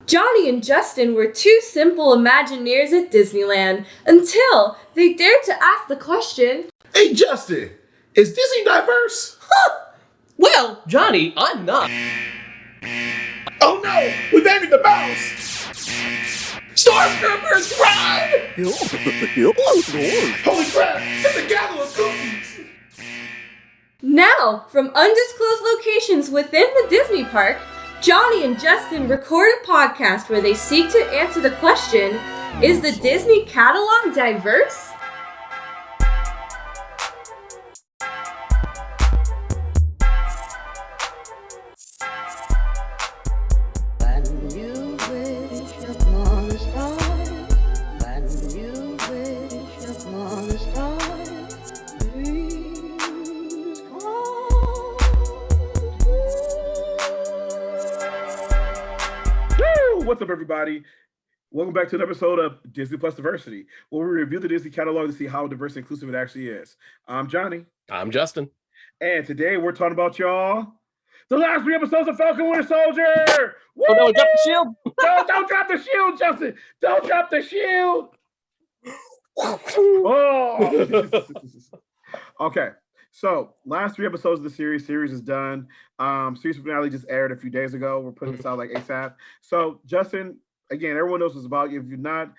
Johnny and Justin were two simple Imagineers at Disneyland until they dared to ask the question, Hey, Justin, is Disney diverse? Well, Johnny, I'm not. Oh no, we've angered the mouse! Stormtroopers, run! Holy crap, it's a gathering of cookies! Now, from undisclosed locations within the Disney park, Johnny and Justin record a podcast where they seek to answer the question, is the Disney catalog diverse? What's up, everybody? Welcome back to an episode of Disney+Diversity, where we review the Disney catalog to see how diverse and inclusive it actually is. I'm Johnny. I'm Justin. And today we're talking about, y'all, the last 3 episodes of Falcon Winter Soldier! Woo! Oh no, drop the shield! Don't drop the shield, Justin! Don't drop the shield! Oh! Okay, so last 3 episodes of the series is done. Series finale just aired a few days ago. We're putting this out like ASAP. So Justin, again, everyone knows this about you. If you're not,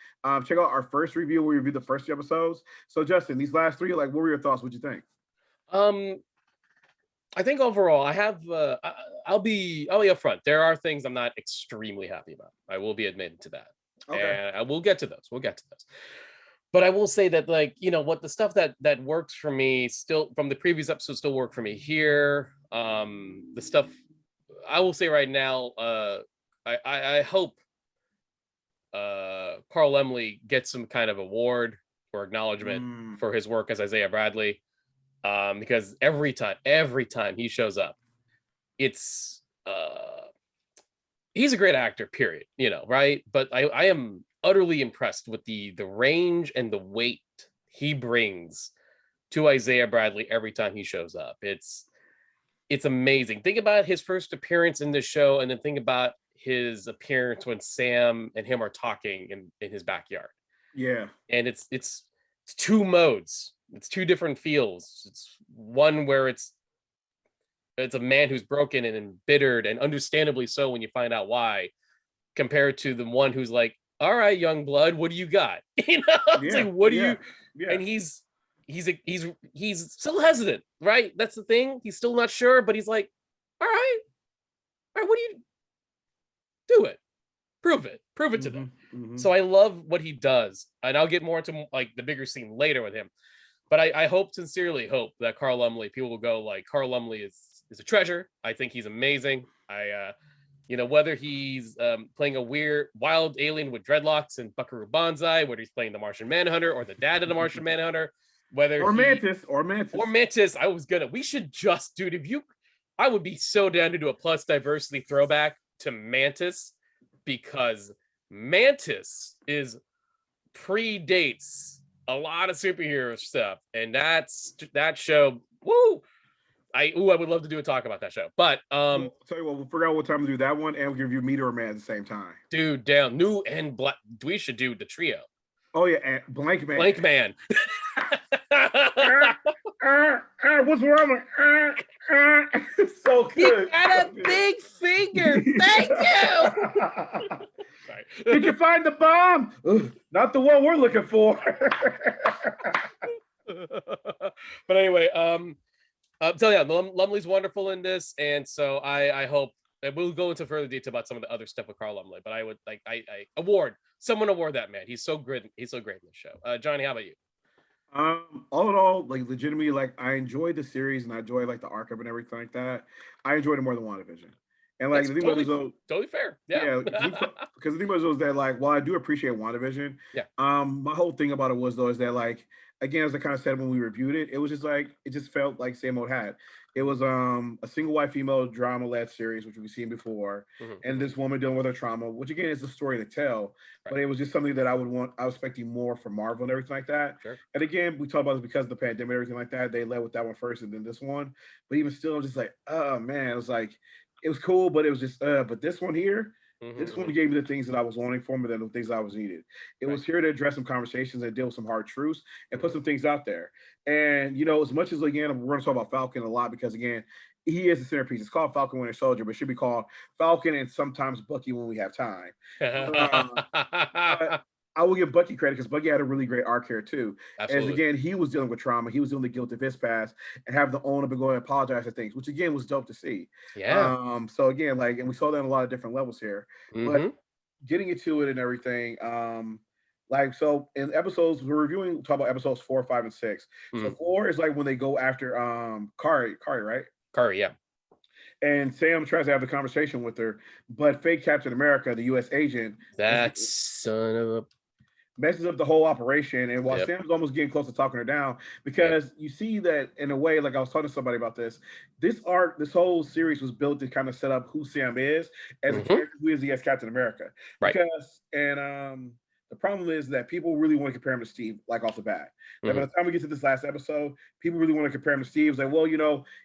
check out our first review where we reviewed the first 3 episodes. So Justin, these last 3, like, what were your thoughts? What'd you think? I think overall, I have. I'll be upfront. There are things I'm not extremely happy about. I will be admitted to that, Okay. and we'll get to those. But I will say that, like, you know what, the stuff that works for me still from the previous episode still work for me here. The stuff I will say right now, I hope Carl Laemmle gets some kind of award or acknowledgement for his work as Isaiah Bradley, because every time he shows up, it's he's a great actor, period, you know, right? But I am utterly impressed with the range and the weight he brings to Isaiah Bradley every time he shows up. It's amazing. Think about his first appearance in this show, and then think about his appearance when Sam and him are talking in his backyard. Yeah. And it's 2 modes. It's 2 different feels. It's one where it's a man who's broken and embittered, and understandably so when you find out why, compared to the one who's like, all right, young blood, what do you got? You know, it's like, what do you? Yeah. And he's still hesitant, right? That's the thing. He's still not sure, but he's like, all right, what do you do? It, prove it to them. So I love what he does, and I'll get more into like the bigger scene later with him. But I sincerely hope that Carl Laemmle, people will go like, Carl Laemmle is a treasure. I think he's amazing. You know, whether he's playing a weird, wild alien with dreadlocks and Buckaroo Banzai, whether he's playing the Martian Manhunter or the dad of the Martian Manhunter, Mantis. We should just, dude, I would be so down to do a plus diversity throwback to Mantis, because Mantis predates a lot of superhero stuff, and that show, woo! I would love to do a talk about that show, but tell you what, we'll figure out what time to do that one, and we'll give you Meteor Man at the same time. Dude, down new and black. We should do the trio. Oh yeah, and Blank Man. What's wrong with so good? You got a big finger. Thank you. Sorry. Did you find the bomb? Not the one we're looking for. But anyway, so yeah, Laemmle's wonderful in this, and so I hope, and we'll go into further detail about some of the other stuff with Carl Laemmle. But I would like I award that man. He's so great. He's so great in this show. Johnny, how about you? All in all, like, legitimately, like, I enjoyed the series and I enjoy like the arc of it and everything like that. I enjoyed it more than WandaVision. And like, the thing totally fair. Yeah. Because the thing was that, like, while I do appreciate WandaVision, my whole thing about it was, though, is that, like, again, as I kind of said when we reviewed it, it was just like, it just felt like same old hat. It was a single white female drama-led series, which we've seen before, and this woman dealing with her trauma, which again is a story to tell, but it was just something that I was expecting more from Marvel and everything like that. Sure. And again, we talk about this because of the pandemic and everything like that. They led with that one first and then this one. But even still, I'm just like, oh man, it was like, it was cool, but it was just, but this one here, This one gave me the things that I was wanting for me, than the things I was needed. It was here to address some conversations and deal with some hard truths and put some things out there. And as much as again we're going to talk about Falcon a lot because again he is the centerpiece. It's called Falcon Winter Soldier, but it should be called Falcon and sometimes Bucky when we have time. But I will give Bucky credit because Bucky had a really great arc here too. Absolutely. As again, he was dealing with trauma. He was dealing with guilt of his past and have the own up and go and apologize for things, which again was dope to see. Yeah. So again, and we saw that in a lot of different levels here. But getting into it and everything, so in episodes, we're reviewing, talk about episodes 4, 5, and 6. So 4 is like when they go after Kari, right? Kari, yeah. And Sam tries to have the conversation with her, but fake Captain America, the U.S. agent, that son of a messes up the whole operation. And while Sam's almost getting close to talking her down, because you see that in a way, like I was talking to somebody about this whole series was built to kind of set up who Sam is as a character who is as Captain America. Right. Because the problem is that people really want to compare him to Steve, like off the bat. Like by the time we get to this last episode, people really want to compare him to Steve. It's like, well,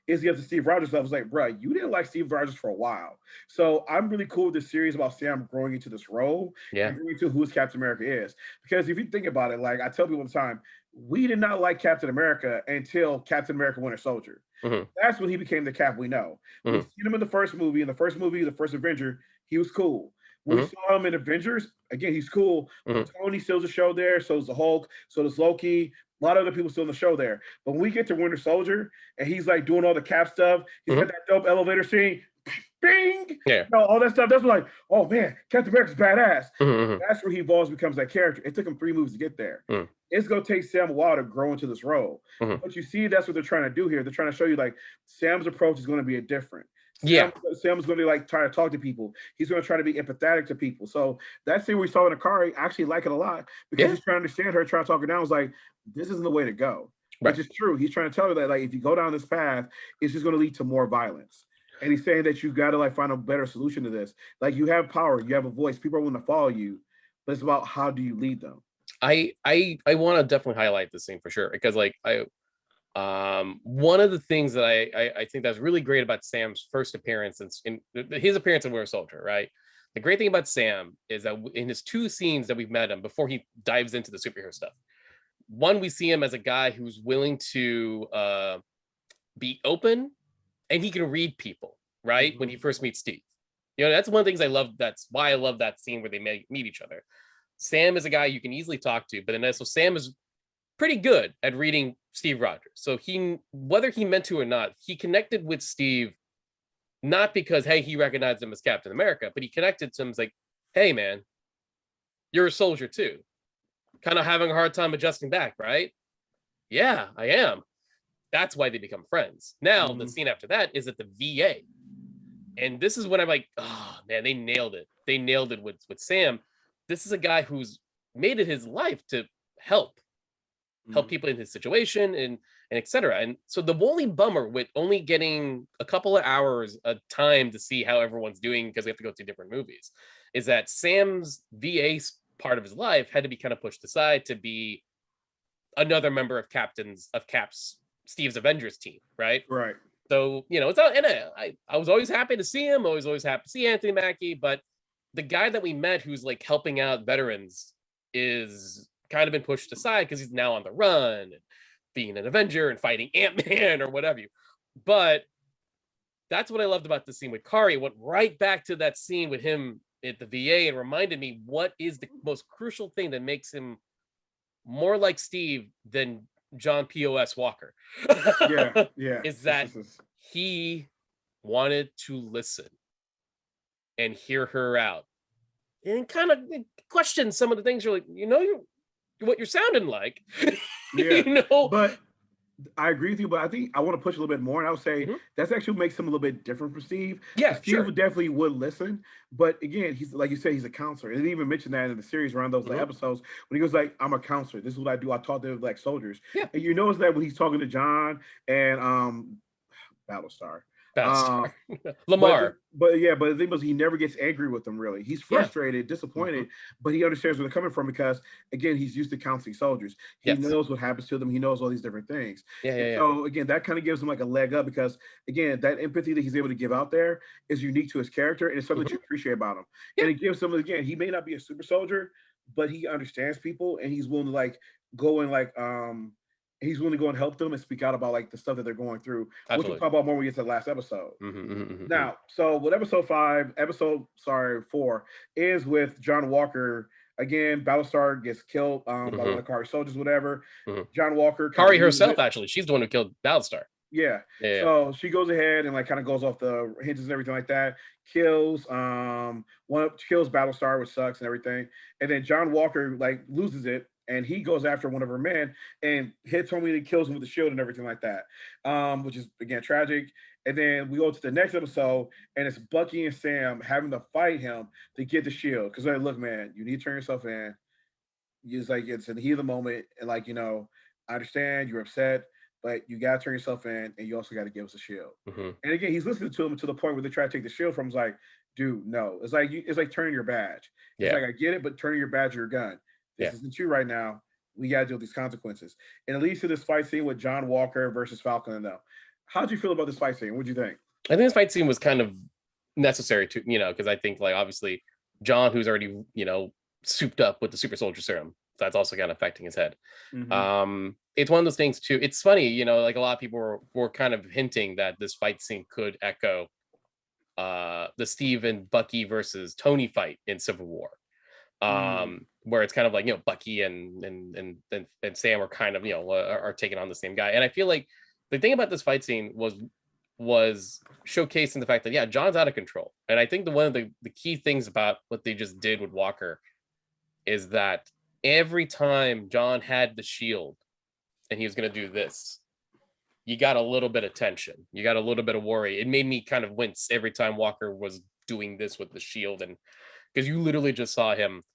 is he up to Steve Rogers level? It's like, bro, you didn't like Steve Rogers for a while. So I'm really cool with this series about Sam growing into this role and growing into who his Captain America is. Because if you think about it, like I tell people all the time, we did not like Captain America until Captain America Winter Soldier. That's when he became the Cap we know. We've seen him in the first movie, the first Avenger, he was cool. When we saw him in Avengers, again, he's cool. Tony still's the show there, so is the Hulk, so does Loki. A lot of other people still in the show there. But when we get to Winter Soldier and he's like doing all the Cap stuff, he's got that dope elevator scene, bing, all that stuff. That's like, oh man, Captain America's badass. That's where he evolves, becomes that character. It took him 3 movies to get there. It's gonna take Sam a while to grow into this role. But you see, that's what they're trying to do here. They're trying to show you like Sam's approach is going to be a different. Sam's going to like try to talk to people. He's going to try to be empathetic to people. So that scene we saw in Akari, I actually like it a lot because he's trying to understand her, trying to talk her down. It's like, this isn't the way to go. Which is true. He's trying to tell her that like if you go down this path, it's just going to lead to more violence. And he's saying that you got to like find a better solution to this. Like you have power, you have a voice, people are willing to follow you, but it's about how do you lead them. I want to definitely highlight this scene for sure because like one of the things that I think that's really great about Sam's first appearance in his appearance in Winter Soldier, right? The great thing about Sam is that in his 2 scenes that we've met him before he dives into the superhero stuff, one, we see him as a guy who's willing to be open and he can read people, right? When he first meets Steve. That's one of the things I love. That's why I love that scene where they meet each other. Sam is a guy you can easily talk to, but then so Sam is pretty good at reading Steve Rogers. So whether he meant to or not, he connected with Steve, not because, hey, he recognized him as Captain America, but he connected to him as like, hey, man, you're a soldier too. Kind of having a hard time adjusting back, right? Yeah, I am. That's why they become friends. Now, the scene after that is at the VA. And this is when I'm like, oh, man, they nailed it. They nailed it with Sam. This is a guy who's made it his life to help people in his situation and et cetera. And so the only bummer with only getting a couple of hours of time to see how everyone's doing because we have to go to different movies is that Sam's VA part of his life had to be kind of pushed aside to be another member of Steve's Avengers team, right? Right. So, it's not, and I was always happy to see him, always happy to see Anthony Mackie, but the guy that we met who's like helping out veterans is kind of been pushed aside because he's now on the run and being an Avenger and fighting Ant-Man or whatever. But that's what I loved about the scene with Kari. Went right back to that scene with him at the VA and reminded me what is the most crucial thing that makes him more like Steve than John P.O.S. Walker. Is that he wanted to listen and hear her out and kind of question some of the things you're like, what you're sounding like. But I agree with you, but I think I want to push a little bit more, and I would say that's actually makes him a little bit different from Steve. Steve definitely would listen, but again, he's like you said, he's a counselor. And he even mentioned that in the series around those episodes when he goes like, "I'm a counselor. This is what I do. I talk to like soldiers." And you notice that when he's talking to John and Battlestar, Battlestar. Lamar. But the thing was, he never gets angry with them. Really, he's frustrated, disappointed, but he understands where they're coming from because, again, he's used to counseling soldiers. He knows what happens to them. He knows all these different things. So again, that kind of gives him like a leg up because, again, that empathy that he's able to give out there is unique to his character and it's something that you appreciate about him. And it gives him, again, he may not be a super soldier, but he understands people and he's willing to like go and like he's willing to go and help them and speak out about like the stuff that they're going through, which we'll talk about more when we get to the last episode. Now, so with episode 4 is with John Walker. Again, Battlestar gets killed by one of the Kari soldiers, whatever. John Walker. Kari herself, actually, she's the one who killed Battlestar. Yeah. So she goes ahead and like kind of goes off the hinges and everything like that. Kills Battlestar, which sucks and everything. And then John Walker like loses it. And he goes after one of her men and hits homie and kills him with the shield and everything like that, which is, again, tragic. And then we go to the next episode, and it's Bucky and Sam having to fight him to get the shield. Because they're like, look, man, you need to turn yourself in. It's like, it's in the heat of the moment. And like, you know, I understand you're upset, but you got to turn yourself in, and you also got to give us a shield. And again, he's listening to him to the point where they try to take the shield from him. He's like, dude, no. It's like turning your badge. It's like, I get it, but turning your badge or your gun. This isn't you right now. We got to deal with these consequences. And it leads to this fight scene with John Walker versus Falcon and them. How'd you feel about this fight scene? What'd you think? I think this fight scene was kind of necessary to, because I think like obviously John, who's already, souped up with the super soldier serum, that's also kind of affecting his head. It's one of those things too. It's funny, like a lot of people were kind of hinting that this fight scene could echo the Steve and Bucky versus Tony fight in Civil War. Where it's kind of like, Bucky and Sam are kind of, are taking on the same guy. And I feel like the thing about this fight scene was showcasing the fact that, John's out of control. And I think one of the key things about what they just did with Walker is that every time John had the shield and he was going to do this, you got a little bit of tension. You got a little bit of worry. It made me kind of wince every time Walker was doing this with the shield. And because you literally just saw him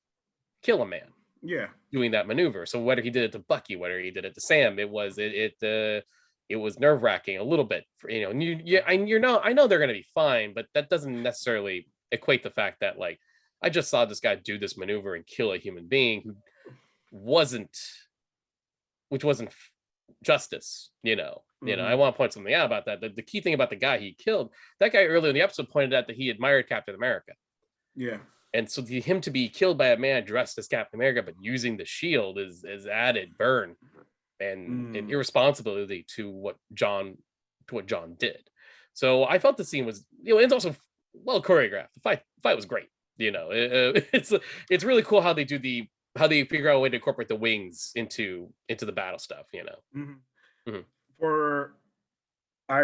kill a man doing that maneuver. So whether he did it to Bucky, whether he did it to Sam, it was nerve-wracking a little bit for, I know they're going to be fine, but that doesn't necessarily equate the fact that like I just saw this guy do this maneuver and kill a human being which wasn't justice. I want to point something out about that. The key thing about the guy he killed, that guy earlier in the episode pointed out that he admired Captain America. And so him to be killed by a man dressed as Captain America, but using the shield is added burn and irresponsibility to what John did. So I felt the scene was, it's also well choreographed. The fight was great. It's really cool how they figure out a way to incorporate the wings into the battle stuff. I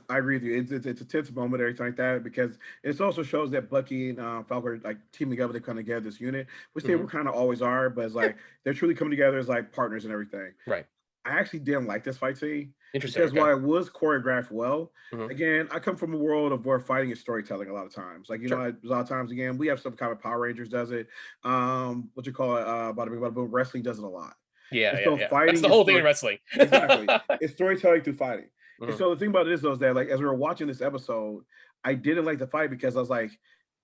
agree with you. It's a tense moment, everything like that, because it also shows that Bucky and Falcon are like team together to come together this unit, which they kind of always are, but it's like they're truly coming together as like partners and everything. Right. I actually didn't like this fight scene. Interesting. Because while it was choreographed well, again, I come from a world of where fighting is storytelling a lot of times. Like, a lot of times, again, we have some kind of Power Rangers does it. What you call it? Bada boom, wrestling does it a lot. Fighting that's the whole thing in wrestling. Exactly. It's storytelling through fighting. And so the thing about it is, though, is that like as we were watching this episode, I didn't like the fight because I was like,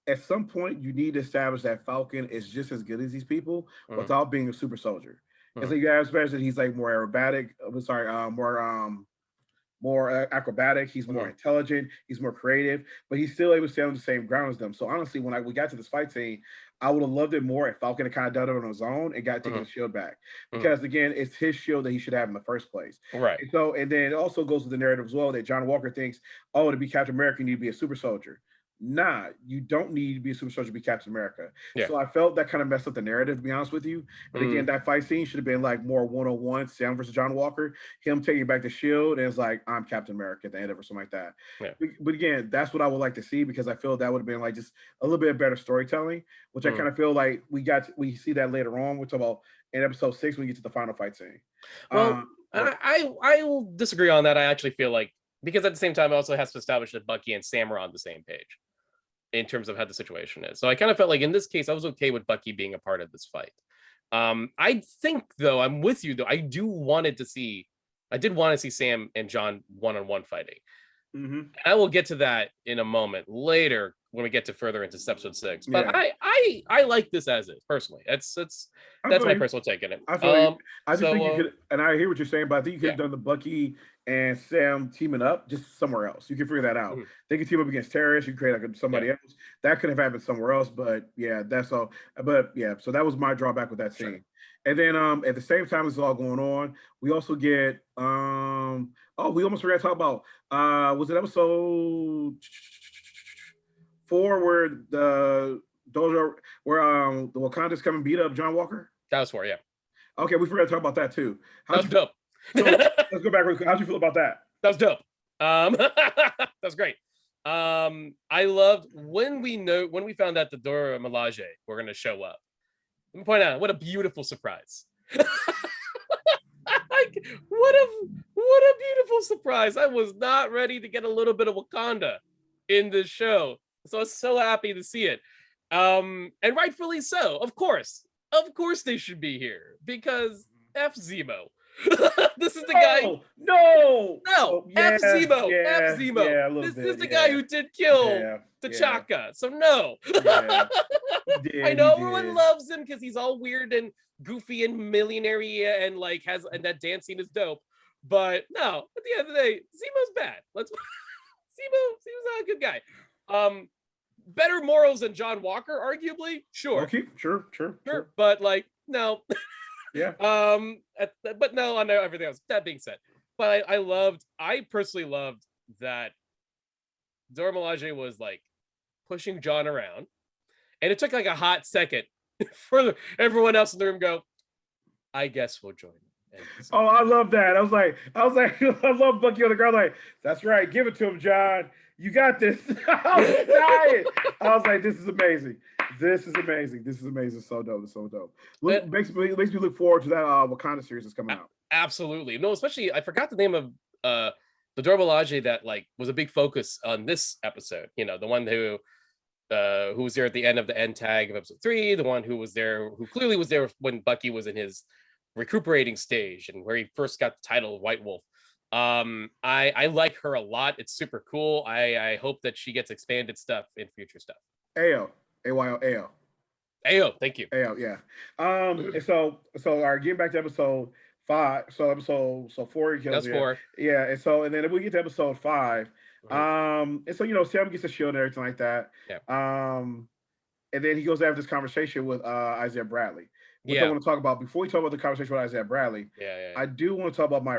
at some point, you need to establish that Falcon is just as good as these people without being a super soldier. It's like you have especially he's like more aerobatic. More acrobatic. He's more intelligent. He's more creative, but he's still able to stay on the same ground as them. So honestly, when we got to this fight scene, I would have loved it more if Falcon had kind of done it on his own and got taken the shield back, because again, it's his shield that he should have in the first place. Right. And then it also goes with the narrative as well that John Walker thinks, to be Captain America, you need to be a super soldier. Nah, you don't need to be a super soldier to be Captain America. So I felt that kind of messed up the narrative, to be honest with you. And again, that fight scene should have been like more one-on-one, Sam versus John Walker, him taking back the shield, and it's like, I'm Captain America at the end of it or something like that. But again, that's what I would like to see, because I feel that would have been like just a little bit better storytelling, which I kind of feel like we see that later on. We're talking about in episode 6 when we get to the final fight scene. Well, I will disagree on that. I actually feel like, because at the same time, it also has to establish that Bucky and Sam are on the same page in terms of how the situation is. So I kind of felt like in this case, I was okay with Bucky being a part of this fight. I think, though, I'm with you, though. I did want to see Sam and John one-on-one fighting. Mm-hmm. I will get to that in a moment later when we get to further into episode 6. But I like this as is personally. That's my personal take in it. I just think you could, and I hear what you're saying, but I think you could have done the Bucky and Sam teaming up just somewhere else. You can figure that out. They can team up against terrorists. You can create like somebody else. That could have happened somewhere else, but yeah, that's all. But yeah, so that was my drawback with that scene. Sure. And then at the same time this is all going on, we also get we almost forgot to talk about was it episode 4 where the Wakanda's come and beat up John Walker? That was 4, yeah. Okay, we forgot to talk about that too. That was dope. So, let's go back. How'd you feel about that? That was dope. That was great. I loved when we found out the Dora Milaje were going to show up. Let me point out, what a beautiful surprise. Like, what a beautiful surprise. I was not ready to get a little bit of Wakanda in this show. So I was so happy to see it. And rightfully so. Of course they should be here because F Zemo. This is the guy. No. F Zemo. F Zemo. Yeah, this is the guy who did kill T'Chaka. Yeah. So no. I know everyone loves him because he's all weird and goofy and millionaire and like and that dance scene is dope. But no, at the end of the day, Zemo's bad. Zemo's not a good guy. Better morals than John Walker, arguably. Sure. Okay, sure. But like, no. Yeah. But no, on everything else. That being said, but I personally loved that Dora Milaje was like pushing John around, and it took like a hot second for everyone else in the room go, I guess we'll join. Oh, I love that. I was like, I love Bucky on the ground. Like, that's right. Give it to him, John. You got this. I was dying. I was like, this is amazing. This is amazing. So dope. Makes me look forward to that Wakanda series that's coming out. Absolutely. No, especially I forgot the name of the Dora Milaje that like was a big focus on this episode. You know, the one who was there at the end of the end tag of episode 3, the one who clearly was there when Bucky was in his recuperating stage and where he first got the title of White Wolf. I like her a lot. It's super cool. I hope that she gets expanded stuff in future stuff. Ayo, AYO. Ayo, thank you. Ayo, yeah. And so all right, getting back to episode 5. So episode 4 he kills. That's 4. Yeah, and then we get to episode 5. And so Sam gets a shield and everything like that. Yeah. And then he goes to have this conversation with Isaiah Bradley. Which I want to talk about before we talk about the conversation with Isaiah Bradley. I do want to talk about my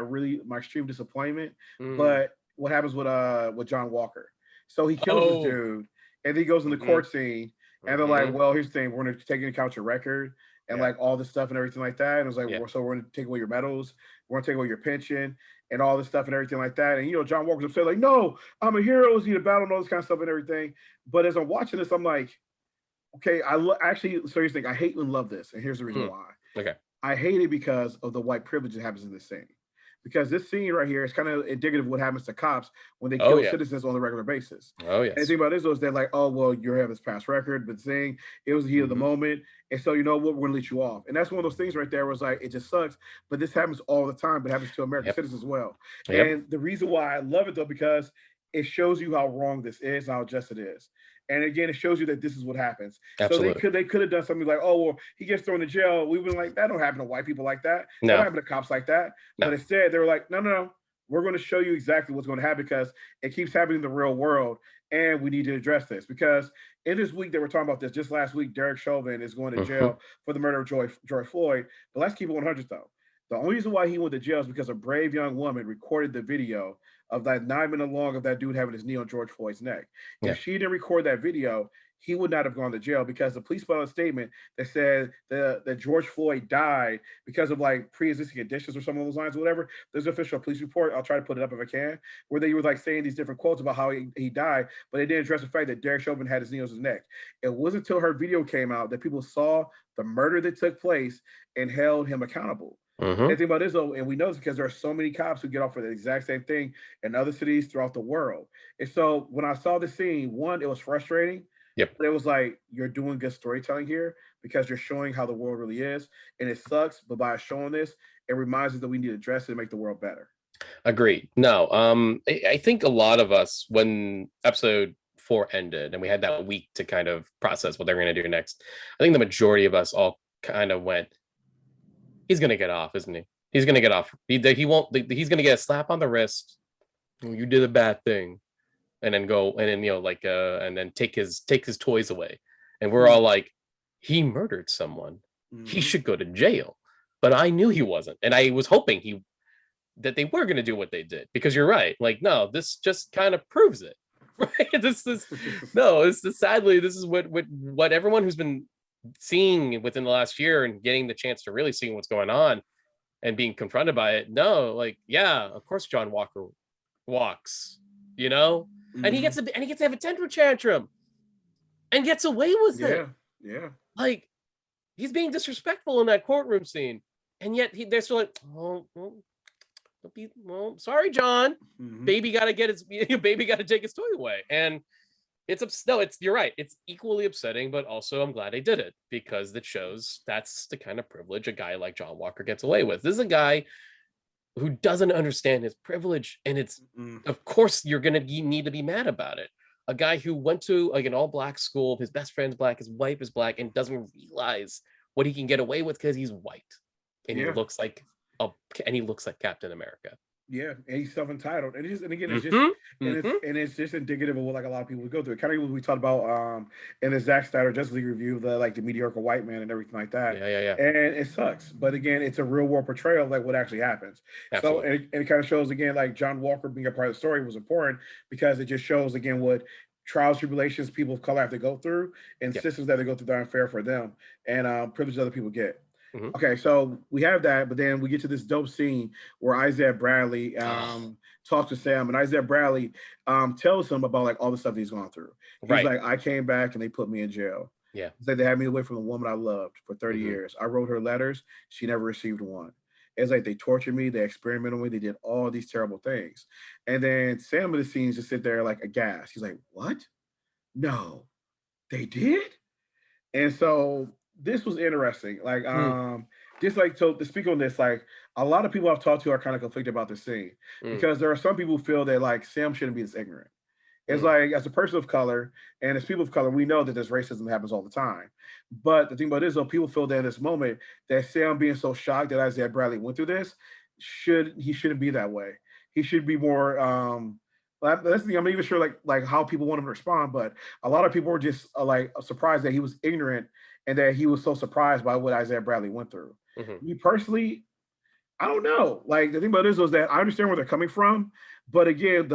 extreme disappointment, but what happens with John Walker. So he kills this dude, and then he goes in the court scene, and they're like, well, here's the thing, we're going to take into account your record and like all this stuff and everything like that. And it was like, so we're going to take away your medals, we're going to take away your pension and all this stuff and everything like that. And John Walker's upset, like, no, I'm a hero, you need to battle and all this kind of stuff and everything. But as I'm watching this, I'm like, okay, actually, so here's the thing, I hate and love this, and here's the reason why. Okay. I hate it because of the white privilege that happens in this scene. Because this scene right here is kind of indicative of what happens to cops when they kill citizens on a regular basis. Oh, yes. And the thing about this was they're like, oh, well, you have this past record, but saying it was the heat of the moment. And so, you know what, we're going to let you off. And that's one of those things right there where it's like, it just sucks. But this happens all the time, but it happens to American citizens as well. And the reason why I love it, though, because it shows you how wrong this is and how just it is. And again, it shows you that this is what happens. Absolutely. So they could have done something like, oh, well, he gets thrown in jail. We would like, that don't happen to white people like that. No. That don't happen to cops like that. No. But instead, they were like, no. We're going to show you exactly what's going to happen because it keeps happening in the real world. And we need to address this because in this week that we're talking about this, just last week, Derek Chauvin is going to jail for the murder of George Floyd. But let's keep it 100 though. The only reason why he went to jail is because a brave young woman recorded the video of that 9 minute long of that dude having his knee on George Floyd's neck. Yeah. If she didn't record that video, he would not have gone to jail because the police put out a statement that said that George Floyd died because of like pre-existing conditions or some of those lines or whatever. There's an official police report. I'll try to put it up if I can, where they were like saying these different quotes about how he died, but they didn't address the fact that Derek Chauvin had his knee on his neck. It wasn't until her video came out that people saw the murder that took place and held him accountable. And the thing about this, though, and we know this because there are so many cops who get off for the exact same thing in other cities throughout the world. And so when I saw the scene, one, it was frustrating. But it was like, you're doing good storytelling here because you're showing how the world really is. And it sucks, but by showing this, it reminds us that we need to address it and make the world better. Agreed. No, I think a lot of us, when episode 4 ended and we had that week to kind of process what they're going to do next, I think the majority of us all kind of went, he's going to get off, isn't he? He's going to get off. He won't. He's going to get a slap on the wrist. You did a bad thing, and then go and then and then take his toys away, and we're all like, he murdered someone. He should go to jail. But I knew he wasn't, and I was hoping that they were going to do what they did, because you're right. Like, no, this just kind of proves it, right? This is sadly, this is what everyone who's been seeing within the last year and getting the chance to really see what's going on and being confronted by it. No, like, yeah, of course John Walker walks, and he gets to have a temper tantrum and gets away with it. Yeah. Like, he's being disrespectful in that courtroom scene, and yet they're still like, sorry, John. Baby got to take his toy away. And you're right. It's equally upsetting, but also I'm glad they did it, because it shows that's the kind of privilege a guy like John Walker gets away with. This is a guy who doesn't understand his privilege, and it's of course you're gonna need to be mad about it. A guy who went to an all-black school, his best friend's black, his wife is black, and doesn't realize what he can get away with because he's white, and he looks like Captain America. Yeah, and he's self-entitled, and it's just indicative of what, like, a lot of people would go through. Kind of what we talked about in the Zack Snyder Justice League review, the mediocre white man and everything like that. Yeah. And it sucks, but again, it's a real world portrayal of like what actually happens. Absolutely. So it kind of shows again, like, John Walker being a part of the story was important, because it just shows again what trials, tribulations people of color have to go through, and systems that they go through that are unfair for them, and privileges other people get. Okay, so we have that, but then we get to this dope scene where Isaiah Bradley talks to Sam, and Isaiah Bradley tells him about like all the stuff he's gone through. He's like, I came back and they put me in jail. Yeah. It's like they had me away from the woman I loved for 30 years. I wrote her letters. She never received one. It's like they tortured me, they experimented on me, they did all these terrible things. And then Sam in the scenes just sit there like aghast. He's like, what? No, they did? And so this was interesting. Like, just like, so to speak on this, like, a lot of people I've talked to are kind of conflicted about this scene, because there are some people who feel that like Sam shouldn't be this ignorant. It's like, as a person of color and as people of color, we know that this racism happens all the time. But the thing about it is, though, people feel that in this moment that Sam being so shocked that Isaiah Bradley went through this, he shouldn't be that way. He should be more. That's the thing. I'm not even sure like how people want him to respond, but a lot of people were just like surprised that he was ignorant and that he was so surprised by what Isaiah Bradley went through. Me personally, I don't know. Like, the thing about this was that I understand where they're coming from, but again,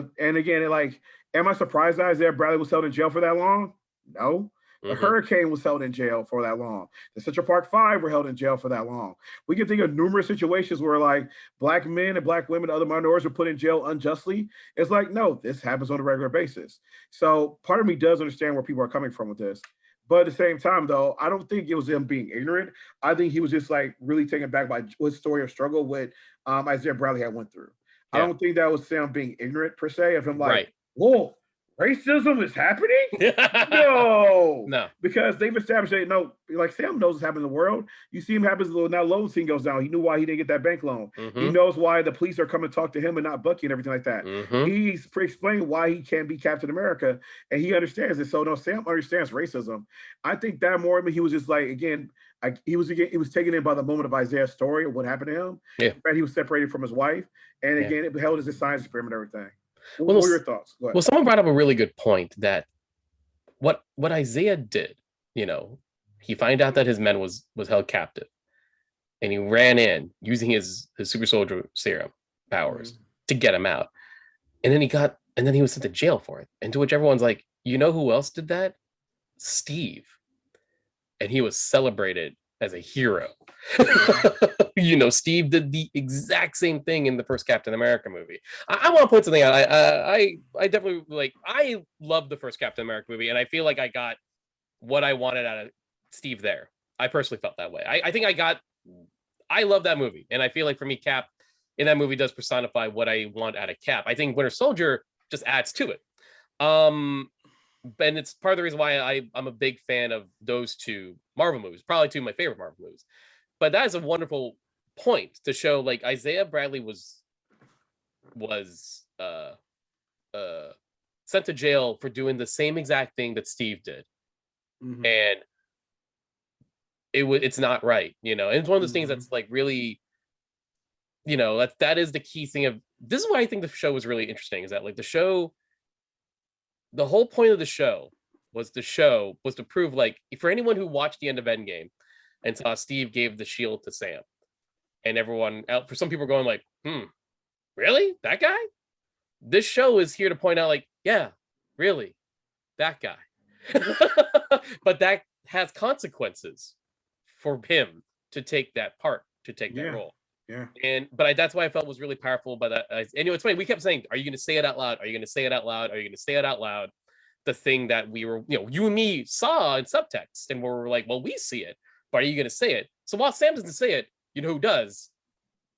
like, am I surprised that Isaiah Bradley was held in jail for that long? No. The Hurricane was held in jail for that long. The Central Park Five were held in jail for that long. We can think of numerous situations where like Black men and Black women, other minorities were put in jail unjustly. It's like, no, this happens on a regular basis. So part of me does understand where people are coming from with this. But at the same time, though, I don't think it was him being ignorant. I think he was just like really taken back by what story of struggle with Isaiah Bradley had went through. I don't think that was Sam being ignorant per se of him like, whoa, racism is happening? No. Because they've established that, no, like Sam knows what's happening in the world. You see him happens when that loan scene goes down. He knew why he didn't get that bank loan. He knows why the police are coming to talk to him and not Bucky and everything like that. He's explained why he can't be Captain America, and he understands it. So no, Sam understands racism. I think that more, I mean, he was just like, again, he was taken in by the moment of Isaiah's story of what happened to him. That he was separated from his wife, and again, it held as a science experiment and everything. What were your thoughts? Well, someone brought up a really good point that what Isaiah did, he found out that his men was held captive, and he ran in using his super soldier serum powers to get him out, and then he was sent to jail for it. And to which everyone's like, you know who else did that? Steve. And he was celebrated as a hero. Steve did the exact same thing in the first Captain America movie. I want to point something out. I definitely I love the first Captain America movie, and I feel like I got what I wanted out of Steve there. I personally felt that way. I love that movie, and I feel like for me, Cap in that movie does personify what I want out of Cap. I think Winter Soldier just adds to it. And it's part of the reason why I'm a big fan of those two Marvel movies, probably two of my favorite Marvel movies. But that is a wonderful point to show, like, Isaiah Bradley was was sent to jail for doing the same exact thing that Steve did. Mhm. And it's not right, you know. And it's one of those things Mhm. that's like really, you know, that is the key thing of this is why I think the show was really interesting, is that like the whole point of the show was to prove, like, for anyone who watched the end of Endgame and saw Steve gave the shield to Sam, and everyone out, for some people going like, really, that guy? This show is here to point out, like, yeah, really, that guy. But that has consequences for him to take that part, to take that role. Yeah. But that's why I felt was really powerful by that. And you know, it's funny, we kept saying, are you going to say it out loud? Are you going to say it out loud? Are you going to say it out loud? The thing that we were, you know, you and me saw in subtext, and we're like, well, we see it, but are you going to say it? So while Sam doesn't say it, you know who does?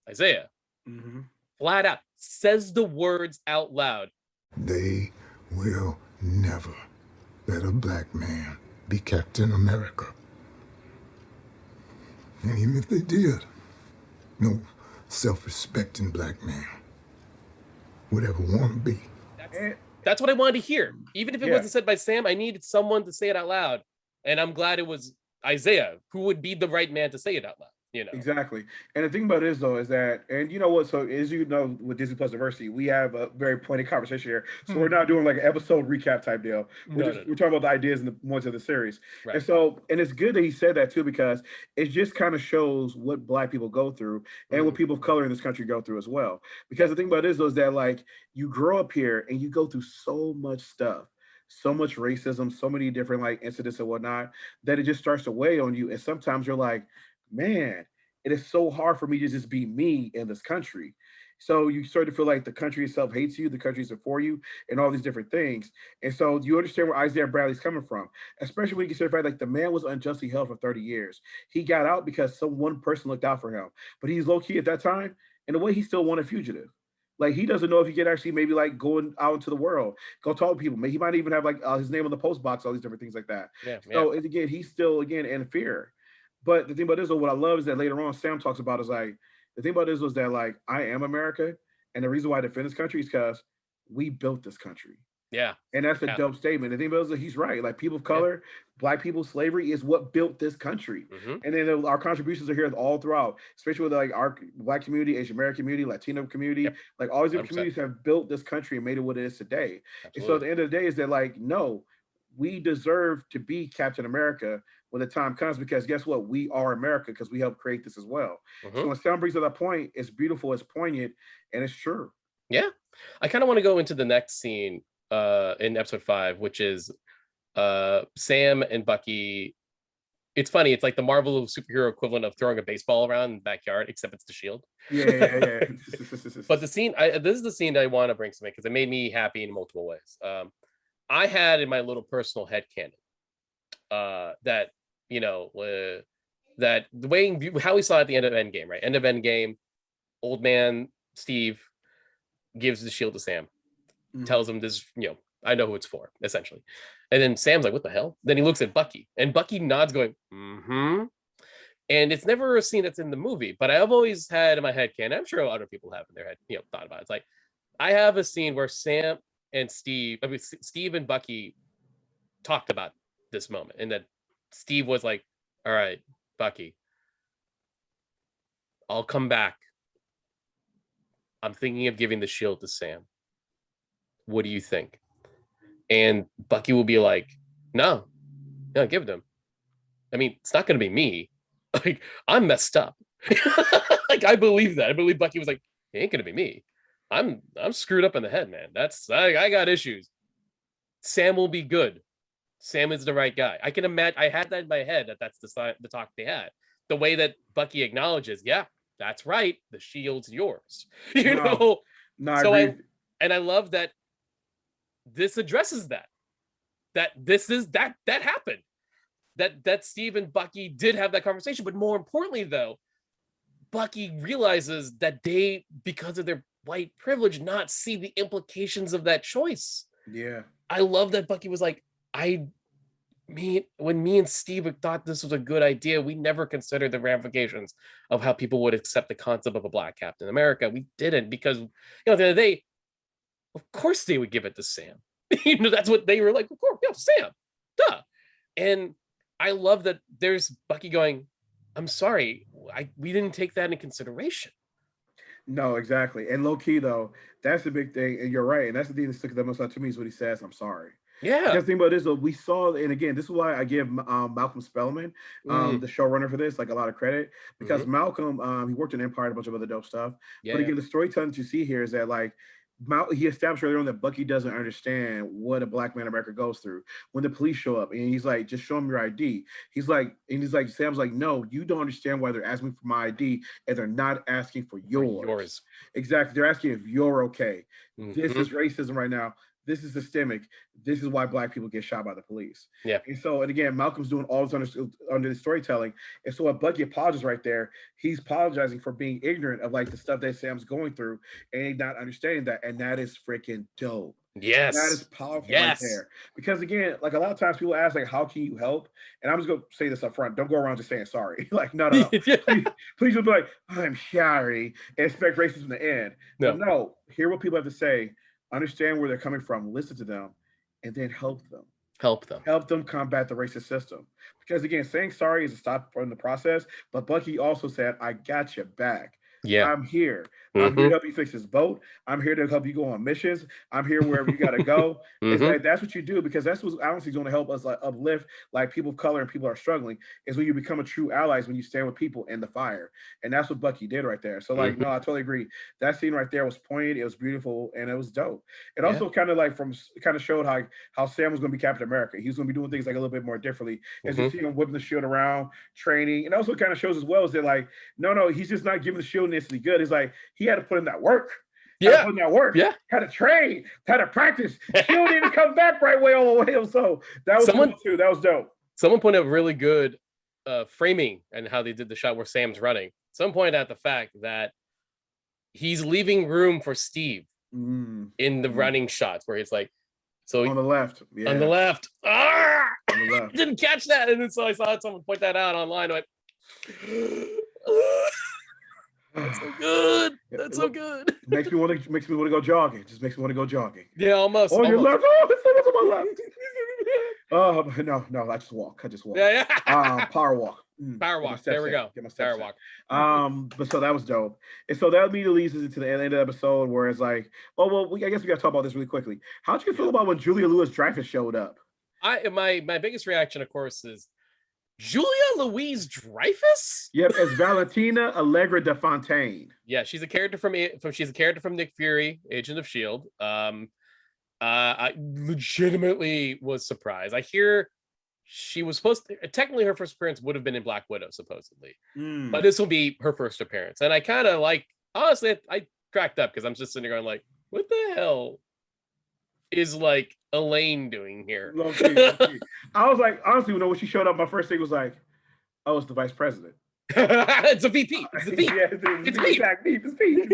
Isaiah. Mm-hmm. Flat out says the words out loud. They will never let a black man be Captain America. And even if they did, no self-respecting black man would ever want to be. That's what I wanted to hear. Even if it wasn't said by Sam, I needed someone to say it out loud. And I'm glad it was Isaiah, who would be the right man to say it out loud. You know? Exactly. And the thing about it is, though, is that, and you know what, so as you know, with Disney+Diversity, we have a very pointed conversation here. So we're not doing like an episode recap type deal. We're talking about the ideas and the ones of the series. Right. And it's good that he said that too, because it just kind of shows what black people go through and what people of color in this country go through as well. Because the thing about it is, though, is that like you grow up here and you go through so much stuff, so much racism, so many different like incidents and whatnot, that it just starts to weigh on you. And sometimes you're like, man, it is so hard for me to just be me in this country. So you start to feel like the country itself hates you, the country is for you, and all these different things. And so you understand where Isaiah Bradley's coming from, especially when you consider the fact like the man was unjustly held for 30 years. He got out because one person looked out for him, but he's low key at that time. In a way, he still wanted fugitive. Like he doesn't know if he can actually maybe like going out into the world, go talk to people. Maybe he might even have like his name on the post box, all these different things like that. So again, he's still again in fear. But the thing about this, what I love is that later on, Sam talks about is like, the thing about this was that like, I am America. And the reason why I defend this country is because we built this country. Yeah. And that's a dope statement. The thing about it is that he's right. Like people of color, black people, slavery is what built this country. And then our contributions are here all throughout, especially with like our black community, Asian American community, Latino community, like all these different communities have built this country and made it what it is today. Absolutely. And so at the end of the day is that like, no, we deserve to be Captain America when the time comes, because guess what? We are America because we helped create this as well. So when Sam brings to that point, it's beautiful, it's poignant, and it's true. Yeah. I kind of want to go into the next scene in episode 5, which is Sam and Bucky. It's funny. It's like the Marvel superhero equivalent of throwing a baseball around in the backyard, except it's the shield. Yeah. But the scene, this is the scene that I want to bring to me because it made me happy in multiple ways. I had in my little personal headcanon that, you know, that the way how we saw at the end of Endgame, right? End of Endgame, old man Steve gives the shield to Sam, tells him this, you know, I know who it's for, essentially. And then Sam's like, what the hell? Then he looks at Bucky, and Bucky nods, going, And it's never a scene that's in the movie, but I've always had in my head, I'm sure other people have in their head, you know, thought about it. It's like, I have a scene where Sam and Steve and Bucky talked about this moment, and that Steve was like, all right, Bucky, I'll come back. I'm thinking of giving the shield to Sam. What do you think? And Bucky will be like, no, give it to him. I mean, it's not going to be me. Like, I'm messed up. Like, I believe that. I believe Bucky was like, it ain't going to be me. I'm screwed up in the head, man. I got issues. Sam will be good. Sam is the right guy. I can imagine. I had that in my head that's the talk they had. The way that Bucky acknowledges, yeah, that's right. The shield's yours. You know. No, so I love that this addresses that. That this is that happened. That Steve and Bucky did have that conversation, but more importantly, though, Bucky realizes that they, because of their white privilege, not see the implications of that choice. Yeah. I love that Bucky was like, I when me and Steve thought this was a good idea, we never considered the ramifications of how people would accept the concept of a Black Captain America. We didn't, because at the end of the day, of course they would give it to Sam. That's what they were like. Of course, Sam, duh. And I love that there's Bucky going, I'm sorry, we didn't take that into consideration. No, exactly. And low key though, that's the big thing. And you're right. And that's the thing that sticks the most out to me is what he says, I'm sorry. Yeah. Just think about this though. We saw, and again, this is why I give Malcolm Spellman, the showrunner for this, like a lot of credit, because Malcolm, he worked in Empire and a bunch of other dope stuff. But again, the storytelling that you see here is that like he established earlier on that Bucky doesn't understand what a Black man in America goes through. When the police show up and he's like, just show him your ID. He's like, Sam's like, no, you don't understand why they're asking for my ID and they're not asking for yours. Exactly. They're asking if you're okay. This is racism right now. This is systemic. This is why Black people get shot by the police. Yeah. And again, Malcolm's doing all this under the storytelling. And so when Bucky apologizes right there, he's apologizing for being ignorant of like the stuff that Sam's going through and not understanding that. And that is freaking dope. Yes. That is powerful right there. Because again, like a lot of times people ask like, how can you help? And I'm just going to say this up front. Don't go around just saying sorry. Like, no. Please don't be like, I'm sorry, and expect racism to end. No. But no, hear what people have to say. Understand where they're coming from, listen to them, and then help them. Help them combat the racist system. Because again, saying sorry is a stop in the process, but Bucky also said, I got your back. Yeah. I'm here. I'm here to help you fix this boat. I'm here to help you go on missions. I'm here wherever you got to go. It's like, that's what you do, because that's what honestly is going to help us like uplift like people of color and people are struggling, is when you become a true ally, is when you stand with people in the fire. And that's what Bucky did right there. So like, no, I totally agree. That scene right there was poignant. It was beautiful and it was dope. It also kind of showed how Sam was going to be Captain America. He was going to be doing things like a little bit more differently. As you see him whipping the shield around, training. And also kind of shows as well is that like, no, he's just not giving the shield instantly good. It's like he had to put in that work. Put in that work. Had to train, had to practice. Shield didn't come back right way all the way. So that was cool too. That was dope. Someone pointed out really good framing and how they did the shot where Sam's running. Someone pointed out the fact that he's leaving room for Steve in the running shots where he's like, so on the left. On the left. On the left. Didn't catch that. And then so I saw someone point that out online. I went, that's so good. That's so good. Makes me want to go jogging. Just makes me want to go jogging. Yeah, almost. On your left. Oh, it's someone's on my left. No, I just walk. Yeah. Power walk. Power walk. There we go. Power walk. But so that was dope. And so that immediately leads us into the end of the episode where it's like, oh well, I guess we got to talk about this really quickly. How'd you feel about when Julia Louis-Dreyfus showed up? My biggest reaction, of course, is Julia Louis-Dreyfus? Yep, as Valentina Allegra de Fontaine. Yeah, she's a character from Nick Fury, Agent of S.H.I.E.L.D. I legitimately was surprised. I hear she was supposed to, technically her first appearance would have been in Black Widow, supposedly. But this will be her first appearance. And I kind of like, honestly, I cracked up because I'm just sitting there going like, what the hell is like Elaine doing here? Low key. I was like, honestly, when she showed up, my first thing was like, oh, it's the vice president. It's a VP. It's a VP. It's VP.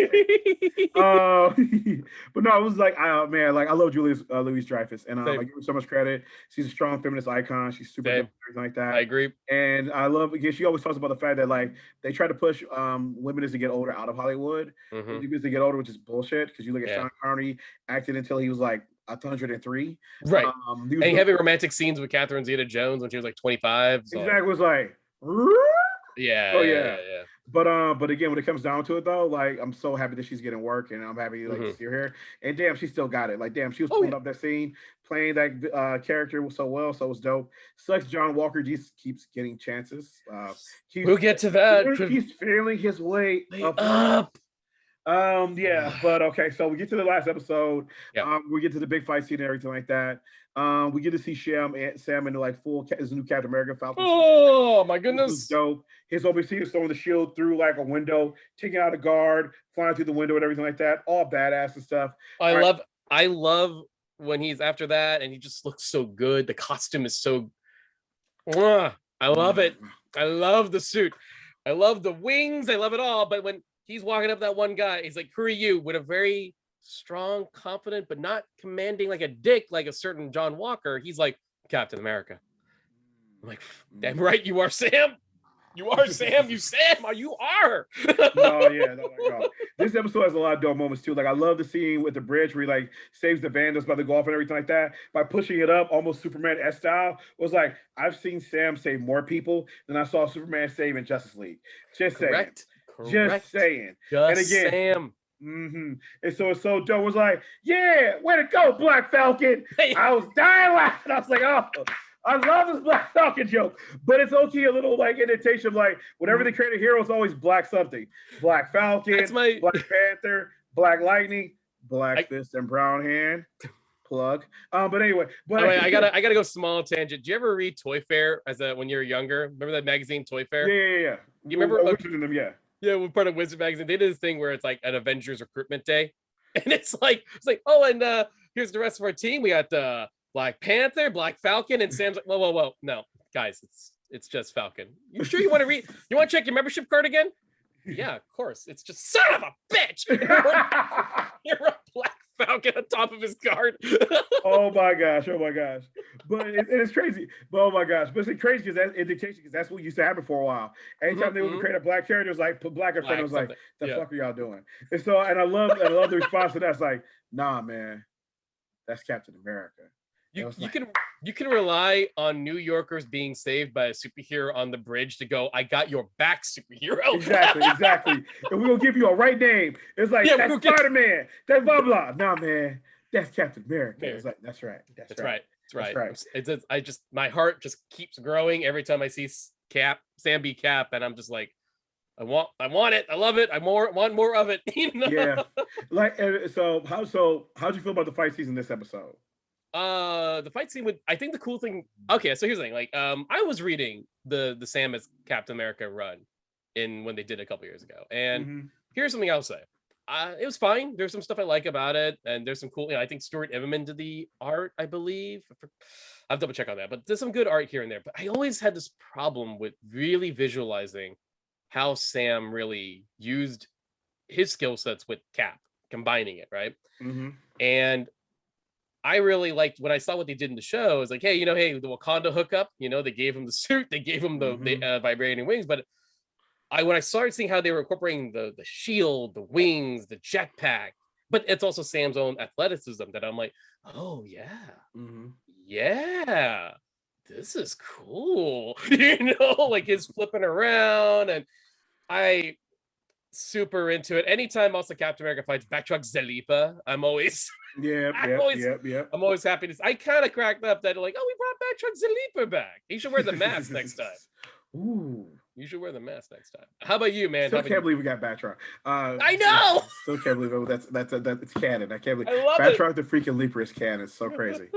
But no, it was like, man, like I love Julia Louis-Dreyfus, and I give her so much credit. She's a strong feminist icon. She's super dope, everything like that. I agree. And I love, again, she always talks about the fact that like they try to push women as they get older out of Hollywood, as they get older, which is bullshit. Because you look at Sean Connery, acted until he was like 103. Right. And he having romantic scenes with Catherine Zeta-Jones when she was like 25. So. Exactly. Was like. Yeah. Oh yeah. But again, when it comes down to it though, like I'm so happy that she's getting work, and I'm happy like to see her here. And damn, she still got it. Like damn, she was pulling up that scene, playing that character so well. So it was dope. Sucks John Walker just keeps getting chances. We'll get to that. He's feeling his way up. But okay, so we get to the last episode. We get to the big fight scene and everything like that. We get to see Sam in like full his new Captain America Falcon. Oh my goodness, dope. His OBC is throwing the shield through like a window, taking out a guard, flying through the window and everything like that. All badass and stuff. I love when he's after that and he just looks so good. The costume is so I love it. I love the suit. I love the wings. I love it all. But when he's walking up that one guy, he's like, who are you? With a very strong, confident, but not commanding like a dick, like a certain John Walker. He's like, Captain America. I'm like, damn right you are, Sam. You are Sam. You Sam. You are. No, yeah, no, my God. This episode has a lot of dope moments too. Like I love the scene with the bridge where he like saves the vandals by the golf and everything like that by pushing it up, almost Superman-esque style. It was like I've seen Sam save more people than I saw Superman save in Justice League. Just Correct. saying. Just saying. Just and again, Sam. Mm-hmm. And so it's so dope. It was like, yeah, way to go, Black Falcon. I was dying laughing. I was like, oh, I love this Black Falcon joke. But it's okay, a little like indentation of like whenever they create a hero, it's always Black something. Black Falcon, Black Panther, Black Lightning, Black Fist and Brown Hand. Plug. But anyway, I gotta go small tangent. Did you ever read Toy Fair when you were younger? Remember that magazine, Toy Fair? Yeah. You remember them? Yeah. Yeah, we're part of Wizard Magazine. They did this thing where it's like an Avengers recruitment day, and it's like, oh, and here's the rest of our team. We got Black Panther, Black Falcon, and Sam's like, whoa, no, guys, it's just Falcon. You sure you want to read? You want to check your membership card again? Yeah, of course. It's just son of a bitch. You're a Black Falcon on top of his card. Oh my gosh. But it's crazy. But oh my gosh. But it's crazy because that's indication, because that's what used to happen for a while. Anytime they would create a Black character, it was like put Black in front. It was like, the fuck are y'all doing? And so, and I love the response to that. It's like, nah, man, that's Captain America. You can rely on New Yorkers being saved by a superhero on the bridge to go, I got your back, superhero. Exactly. And we're gonna give you a right name. It's like, that's Spider-Man. That's blah blah. Nah, man, that's Captain America. It's like, that's right. That's right. My heart just keeps growing every time I see Sam B. Cap, and I'm just like, I want it. I love it. Want more of it. You know? Yeah. Like, so how'd you feel about the fight scene in this episode? The fight scene I think the cool thing. Okay, so here's the thing. Like, I was reading the Sam as Captain America run when they did it a couple years ago, and here's something I'll say. It was fine. There's some stuff I like about it, and there's some cool. I think Stuart Immonen did the art, I believe. I'll double check on that, but there's some good art here and there. But I always had this problem with really visualizing how Sam really used his skill sets with Cap, combining it, right? And I really liked when I saw what they did in the show. It was like, hey, the Wakanda hookup, they gave him the suit, they gave him the vibrating wings. But when I started seeing how they were incorporating the shield, the wings, the jetpack, but it's also Sam's own athleticism that I'm like, oh yeah, yeah, this is cool. Like his flipping around, and I super into it. Anytime also Captain America fights Backtrack Zalipa, I'm always I'm always happy to. I kind of cracked up that like, oh, we brought Backtrack Zalipa back. He should wear the mask next time. Ooh. You should wear the mask next time. How about you, man? Still can't believe we got Batroc. I know. Still can't believe it. That's it's canon. I can't believe I love Batroc the freaking Leaper is canon. It's so crazy.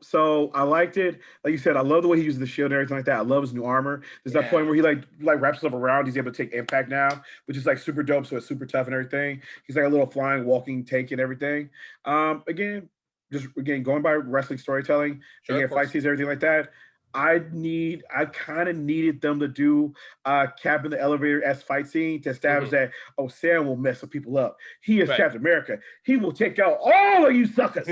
So I liked it. Like you said, I love the way he uses the shield and everything like that. I love his new armor. There's that point where he like wraps himself around. He's able to take impact now, which is like super dope. So it's super tough and everything. He's like a little flying, walking tank and everything. Again, going by wrestling storytelling, fight scenes, everything like that. I kind of needed them to do Cap in the elevator as fight scene to establish that, Sam will mess some people up. He is Captain America. He will take out all of you suckers.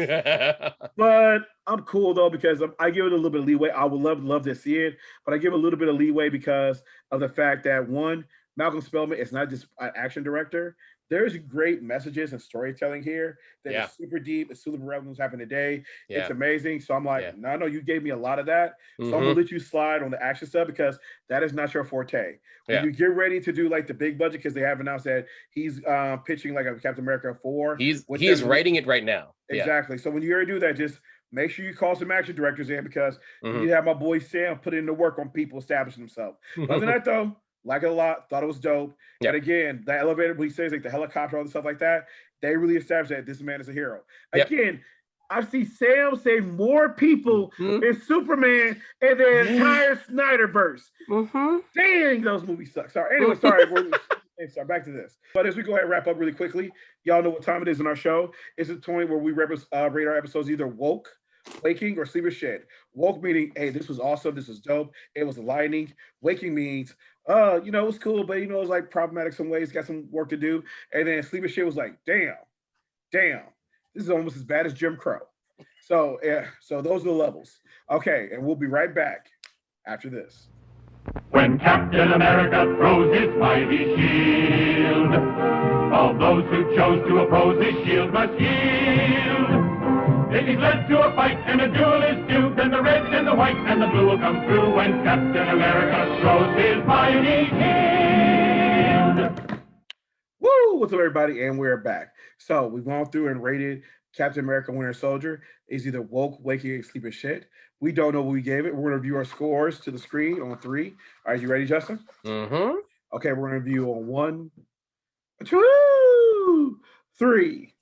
But I'm cool though, because I give it a little bit of leeway. I would love to see it, but I give it a little bit of leeway because of the fact that one, Malcolm Spellman is not just an action director. There's great messages and storytelling here that is super deep. It's super relevant what's happening today. Yeah. It's amazing. So I'm like, no, you gave me a lot of that. So I'm gonna let you slide on the action stuff because that is not your forte. When you get ready to do like the big budget, because they have announced that he's pitching like a Captain America 4. He's writing it right now. Exactly. So when you ever do that, just make sure you call some action directors in because you have my boy Sam put in the work on people establishing themselves. Other than that though, like it a lot, thought it was dope. And again, that elevator, when he says like the helicopter, all the stuff like that, they really established that this man is a hero. Again, I see Sam save more people in Superman and the entire Snyderverse. Dang, those movies suck. Sorry. Anyway, sorry. Sorry, back to this. But as we go ahead and wrap up really quickly, y'all know what time it is in our show. It's the point where we rate our episodes either woke, waking, or sleep or shed. Woke meaning, hey, this was awesome, this was dope, it was enlightening. Waking means, it was cool, but it was like problematic some ways, got some work to do. And then sleep or shed was like, damn, this is almost as bad as Jim Crow. So those are the levels. Okay, and we'll be right back after this. When Captain America throws his mighty shield, all those who chose to oppose his shield must yield. If he's led to a fight and a duel is due, then the red and the white and the blue will come through when Captain America throws his mighty shield. Woo! What's up, everybody? And we're back. So we've gone through and rated Captain America Winter Soldier. Is either woke, waking, sleeping shit. We don't know what we gave it. We're going to review our scores to the screen on 3. Are you ready, Justin? Mm-hmm. Okay, we're going to review on 1, 2, 3.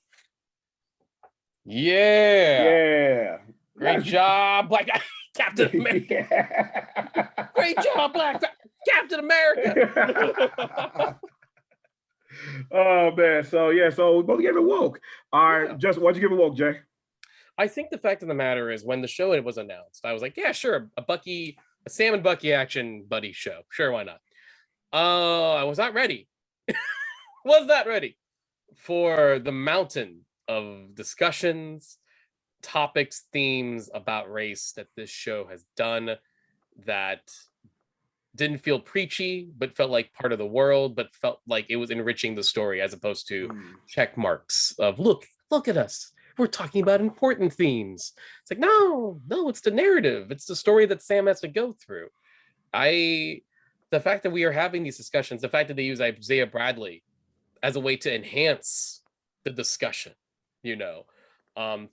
Yeah. Yeah. Great job, Black Captain America. Yeah. Great job, Black Captain America. Oh man. So we both gave it woke. All right, Justin, why'd you give it woke, Jay? I think the fact of the matter is when the show was announced, I was like, yeah, sure, a Sam and Bucky action buddy show. Sure, why not? I was not ready. Was not ready for the mountain of discussions, topics, themes about race that this show has done that didn't feel preachy, but felt like part of the world, but felt like it was enriching the story as opposed to check marks of look at us. We're talking about important themes. It's like, no, it's the narrative. It's the story that Sam has to go through. The fact that we are having these discussions, the fact that they use Isaiah Bradley as a way to enhance the discussion, to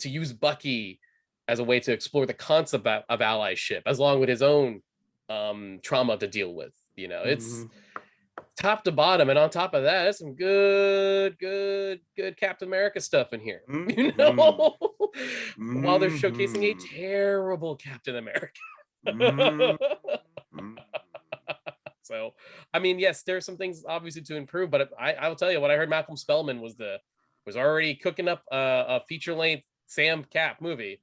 use Bucky as a way to explore the concept of allyship, as long with his own trauma to deal with. It's top to bottom, and on top of that, there's some good Captain America stuff in here. While they're showcasing a terrible Captain America. So, I mean, yes, there's some things obviously to improve, but I will tell you, when I heard Malcolm Spellman was already cooking up a feature-length Sam Cap movie,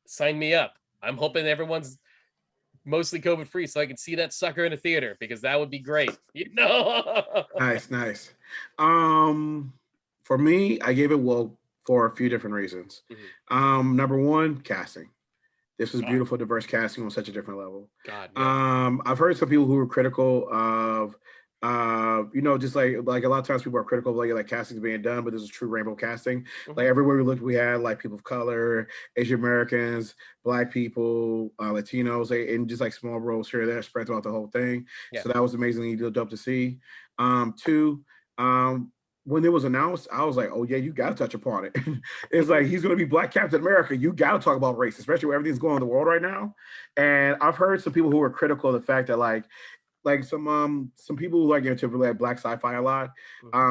sign me up. I'm hoping everyone's mostly COVID free so I can see that sucker in a theater, because that would be great. Nice. For me, I gave it woke for a few different reasons. Number one, casting. This was beautiful, diverse casting on such a different level. I've heard some people who were critical of just like a lot of times people are critical of like castings being done, but this is true rainbow casting. Like everywhere we looked, we had like people of color, Asian Americans, Black people, Latinos, and just like small roles here that spread throughout the whole thing. So that was amazingly dope to see. Two, when it was announced, I was like, oh yeah, you got to touch upon it. It's like, he's going to be Black Captain America. You got to talk about race, especially where everything's going on in the world right now. And I've heard some people who are critical of the fact that like some people who like typically Black sci-fi a lot.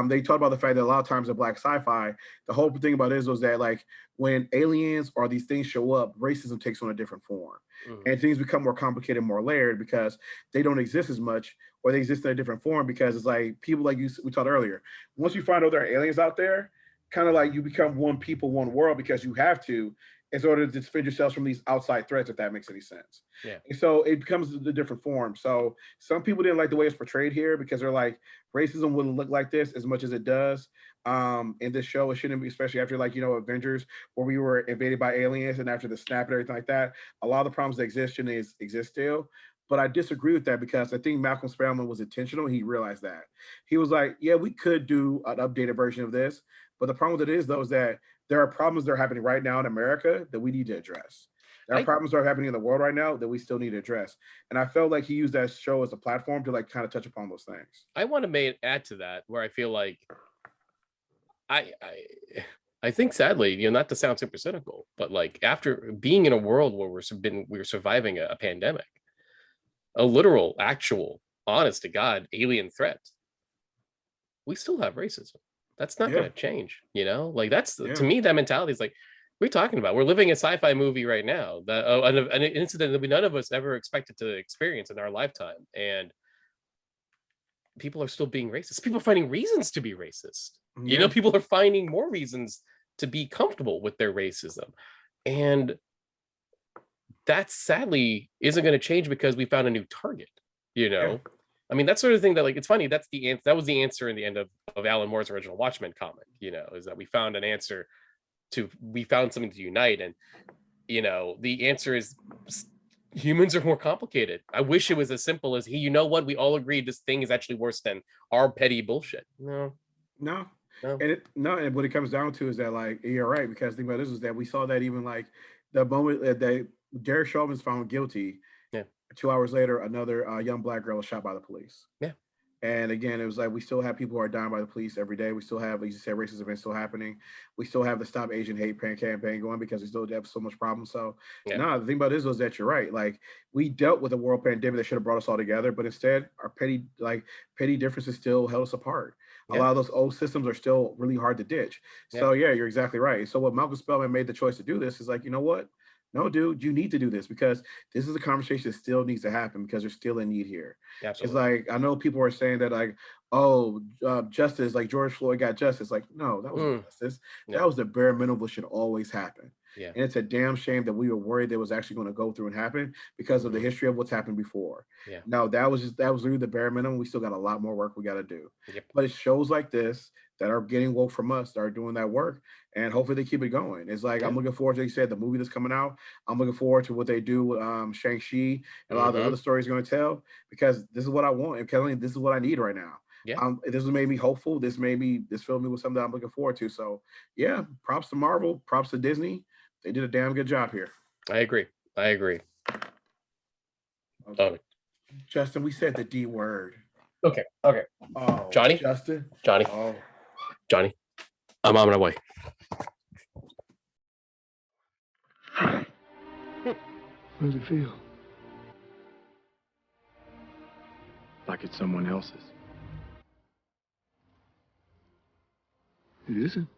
They talk about the fact that a lot of times in Black sci-fi, the whole thing about it was that like when aliens or these things show up, racism takes on a different form, and things become more complicated, more layered, because they don't exist as much, or they exist in a different form, because it's like people like you, we talked earlier. Once you find out there are aliens out there, kind of like you become one people, one world, because you have to, in order to defend yourselves from these outside threats, if that makes any sense. And so it becomes the different form. So some people didn't like the way it's portrayed here, because they're like, racism wouldn't look like this as much as it does in this show. It shouldn't be, especially after Avengers, where we were invaded by aliens, and after the snap and everything like that. A lot of the problems that exist still. But I disagree with that, because I think Malcolm Spellman was intentional. He realized that. He was like, yeah, we could do an updated version of this. But the problem with it is, though, is that there are problems that are happening right now in America that we need to address. There are problems that are happening in the world right now that we still need to address. And I felt like he used that show as a platform to like kind of touch upon those things. I want to add to that, where I feel like I think, sadly, not to sound super cynical, but like after being in a world where we're surviving a pandemic, a literal, actual, honest to God alien threat, we still have racism. That's not going to change, like that's to me, that mentality is like, we're talking about, we're living a sci-fi movie right now, that an incident that none of us ever expected to experience in our lifetime. And people are still being racist. People are finding reasons to be racist. People are finding more reasons to be comfortable with their racism. And that sadly isn't going to change because we found a new target, I mean, that sort of thing that, like, it's funny. That's the answer. That was the answer in the end of Alan Moore's original Watchmen comic, is that we found something to unite. And, the answer is humans are more complicated. I wish it was as simple as, hey, you know what? We all agreed this thing is actually worse than our petty bullshit. No. And what it comes down to is that, like, you're right, because the thing about this is that we saw that even like the moment that Derek Chauvin's found guilty. Yeah. 2 hours later, another young black girl was shot by the police. Yeah. And again, it was like we still have people who are dying by the police every day. We still have, like you said, racist events still happening. We still have the Stop Asian Hate campaign going because we still have so much problem. So, the thing about this was that you're right. Like, we dealt with a world pandemic that should have brought us all together, but instead, our petty differences still held us apart. A lot of those old systems are still really hard to ditch. So, you're exactly right. So, what Malcolm Spellman made the choice to do this is like, you know what? No, dude, you need to do this because this is a conversation that still needs to happen because there's still a need here. Absolutely. It's like, I know people are saying that, like, oh, justice, like George Floyd got justice. Like, no, that wasn't justice. That was the bare minimum that should always happen. Yeah. And it's a damn shame that we were worried that it was actually going to go through and happen because of the history of what's happened before. Yeah. No, that was really the bare minimum. We still got a lot more work we got to do. Yep. But it's shows like this that are getting woke from us that are doing that work, and hopefully they keep it going. It's like, I'm looking forward to, like you said, the movie that's coming out. I'm looking forward to what they do with Shang-Chi and a lot of the other stories going to tell, because this is what I want, and this is what I need right now. Yeah. This has made me hopeful. This filled me with something that I'm looking forward to. So yeah, props to Marvel, props to Disney. They did a damn good job here. I agree. Okay. Justin, we said the D word. Okay. Oh, Johnny? Justin? Johnny? Oh. Johnny, I'm on my way. How does it feel? Like it's someone else's. It isn't.